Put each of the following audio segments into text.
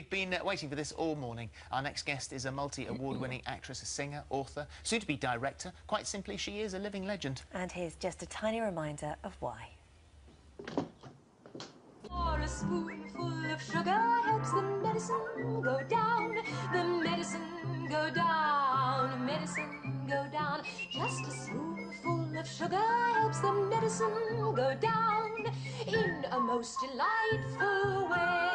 We've been waiting for this all morning. Our next guest is a multi-award-winning actress, a singer, author, soon-to-be director. Quite simply, she is a living legend. And here's just a tiny reminder of why. For a spoonful of sugar helps the medicine go down, the medicine go down, medicine go down. Just a spoonful of sugar helps the medicine go down in a most delightful way.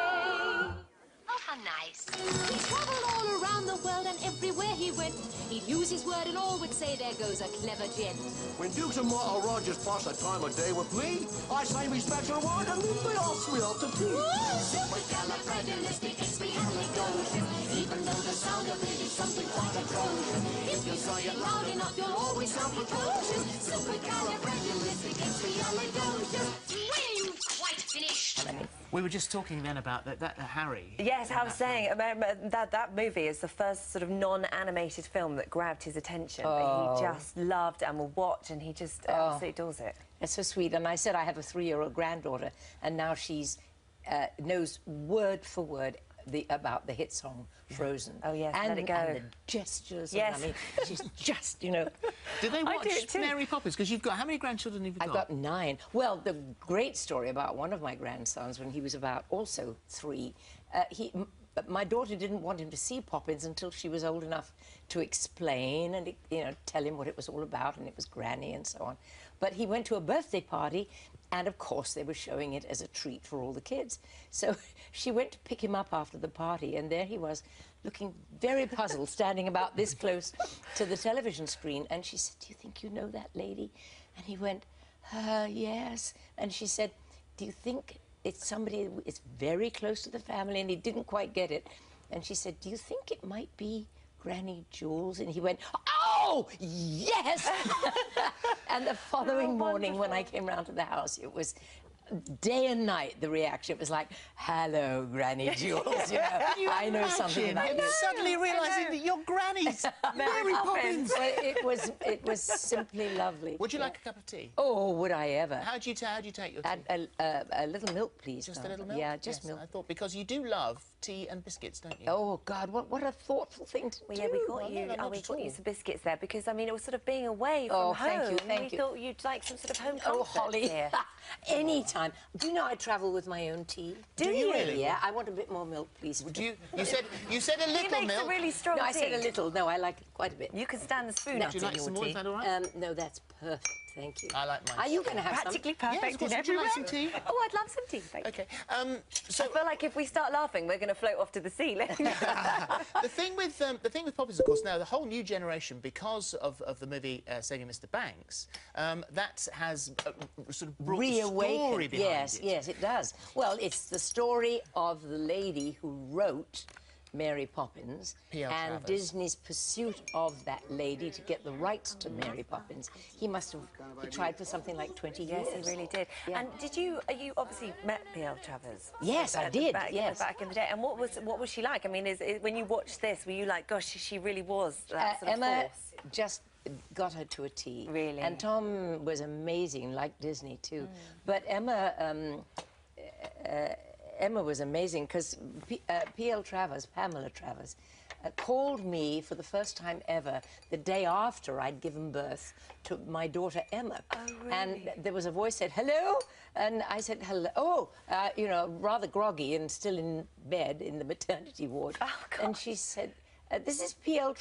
Oh, how nice. He traveled all around the world, and everywhere he went, he'd use his word and all would say, there goes a clever gent. When Dukes and Martha Rogers pass a time of day with me, I say me special word and leave me off sweet up to tea. Supercalifragilisticexpialidocious. Even though the sound of it is something quite atrocious, if you say it loud enough, you'll always sound precocious. Supercalifragilisticexpialidocious. Swing! Quite finished. We were just talking then about that Harry. Yes, I was saying that movie is the first sort of non-animated film that grabbed his attention. That he just loved and will watch, and he just absolutely adores it. It's so sweet. And I said I have a 3-year-old granddaughter, and now she's knows word for word about the hit song Frozen. Oh yes, and, Let It Go. And the gestures. Yes. And, I mean, she's just, you know. Did they watch do it too. Mary Poppins? Because you've got how many grandchildren have you got? I've got 9. Well, the great story about one of my grandsons when he was about also 3, my daughter didn't want him to see Poppins until she was old enough to explain and, you know, tell him what it was all about, and it was Granny and so on. But he went to a birthday party, and of course they were showing it as a treat for all the kids. So she went to pick him up after the party, and there he was, looking very puzzled, standing about this close to the television screen. And she said, "Do you think you know that lady?" And he went, "Yes." And she said, "Do you think it's somebody it's very close to the family?" And he didn't quite get it. And she said, "Do you think it might be Granny Jules?" And he went, "Oh, yes!" And the following morning, when I came round to the house, it was day and night, the reaction. It was like, "Hello, Granny Jules." You know, I know something about you. Suddenly realising that your granny's Mary Poppins. Well, it was simply lovely. Would you like a cup of tea? Oh, would I ever? How do you take your tea? A little milk, please. Just a little milk? Yeah, just milk. I thought, because you do love tea and biscuits, don't you? Oh, God, what a thoughtful thing to do. Yeah, we got you. We got you some biscuits there because I mean it was sort of being away from home. Thank you. We thought you'd like some sort of home Oh, comfort Holly, here. anytime. Do you know I travel with my own tea? Do you really? Yeah, I want a bit more milk, please. Would you? You said a little He makes milk. a really strong No, tea. I said a little. No, I like it quite a bit. You can stand the spoon up Would you like in some your more? tea. Is that all right? No, that's perfect. Thank you. I like mine. Are you going to have Practically some? perfect Yes, of course. in Would you like everywhere. some tea? Oh, I'd love some tea, thank you. Okay. I feel like if we start laughing, we're going to float off to the ceiling. the thing with Poppins, of course, now the whole new generation, because of the movie Saving Mr. Banks, that has sort of brought the story behind it. Yes, it does. Well, it's the story of the lady who wrote Mary Poppins P.L. and Travers. Disney's pursuit of that lady to get the rights to Mary Poppins. He tried for something like 20 years. Yes, he really did. Yeah. And you obviously met P.L. Travers? Yes, I did, yes. Back in the day. And what was she like? I mean, when you watched this, were you like, gosh, she really was that sort of Emma force? just got her to a T. Really? And Tom was amazing, like Disney too. But Emma was amazing because Pamela Travers, called me for the first time ever the day after I'd given birth to my daughter Emma. Oh, really? And there was a voice said, "Hello?" And I said, "Hello." Oh, you know, rather groggy and still in bed in the maternity ward. Oh, God. And she said, "This is Pamela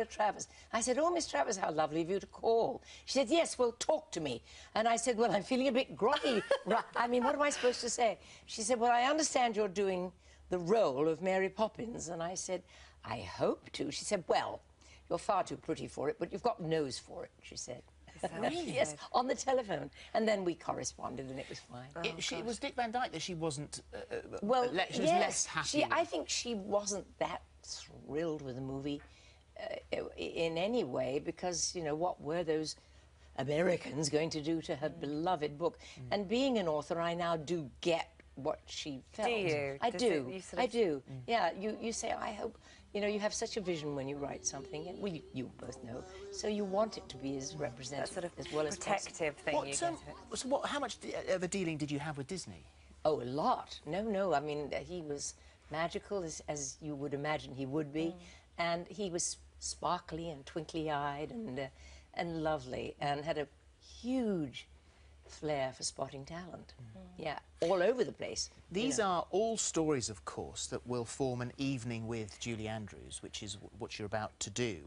Travers." I said, "Oh, Miss Travers, how lovely of you to call." She said, "Yes, well, talk to me." And I said, "Well, I'm feeling a bit groggy." I mean, what am I supposed to say? She said, "Well, I understand you're doing the role of Mary Poppins." And I said, "I hope to." She said, "Well, you're far too pretty for it, but you've got nose for it," she said. Really? Yes, on the telephone. And then we corresponded, and it was fine. It was Dick Van Dyke that she wasn't. Well, she was less happy. I think she wasn't that thrilled with the movie in any way because, you know, what were those Americans going to do to her beloved book? And being an author, I now do get what she felt. Do you? I do. I do. Mm. Yeah, you say, I hope, you know, you have such a vision when you write something, and you both know, so you want it to be as representative That sort of as well as possible. protective thing you get. So how much of a dealing did you have with Disney? Oh, a lot. No, I mean, he was magical as you would imagine he would be, and he was sparkly and twinkly-eyed and lovely, and had a huge flair for spotting talent. Yeah, all over the place. These are all stories, of course, that will form an evening with Julie Andrews, which is what you're about to do,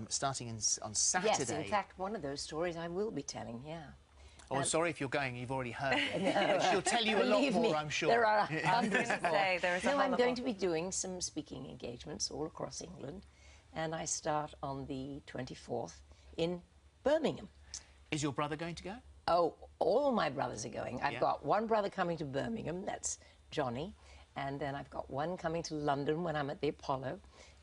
starting on Saturday. Yes, in fact, one of those stories I will be telling, yeah. Oh, sorry if you're going, you've already heard it. She'll tell you a lot more, I'm sure. There are hundreds more. There is no, I'm going to be doing some speaking engagements all across England, and I start on the 24th in Birmingham. Is your brother going to go? Oh, all my brothers are going. I've got one brother coming to Birmingham, that's Johnny, and then I've got one coming to London when I'm at the Apollo,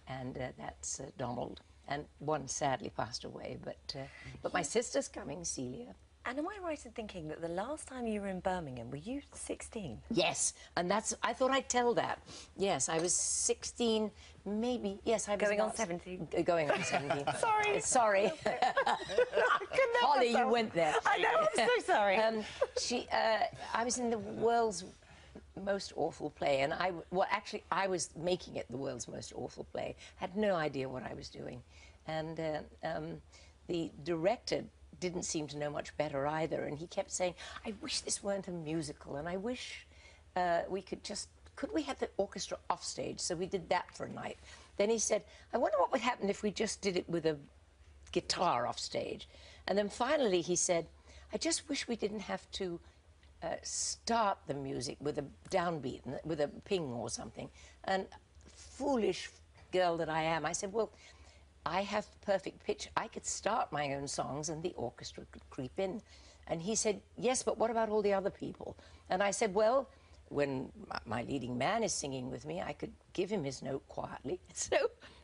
and that's Donald. And one sadly passed away, but my sister's coming, Celia. And am I right in thinking that the last time you were in Birmingham, were you 16? Yes, and I thought I'd tell that. Yes, I was 16, maybe. Yes, I was going on 17. Going on 17. Sorry. Sorry. Holly, you went there. I know, I'm so sorry. I was in the world's most awful play, and actually, I was making it the world's most awful play. Had no idea what I was doing, and the director didn't seem to know much better either, and he kept saying, I wish this weren't a musical, and I wish could we have the orchestra off stage? So we did that for a night. Then he said, I wonder what would happen if we just did it with a guitar off stage. And then finally he said, I just wish we didn't have to start the music with a downbeat, with a ping or something. And foolish girl that I am, I said, well, I have perfect pitch. I could start my own songs and the orchestra could creep in. And he said, yes, but what about all the other people? And I said, well, when my leading man is singing with me, I could give him his note quietly. So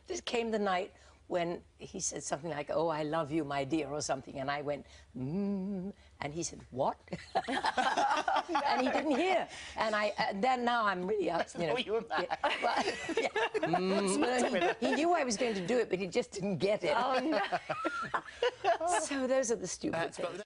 this came the night when he said something like, oh, I love you, my dear, or something. And I went, and he said, what? And he didn't hear. And then now I'm really up, you know. Oh, you were mad. He knew I was going to do it, but he just didn't get it. Oh, no. So those are the stupid things.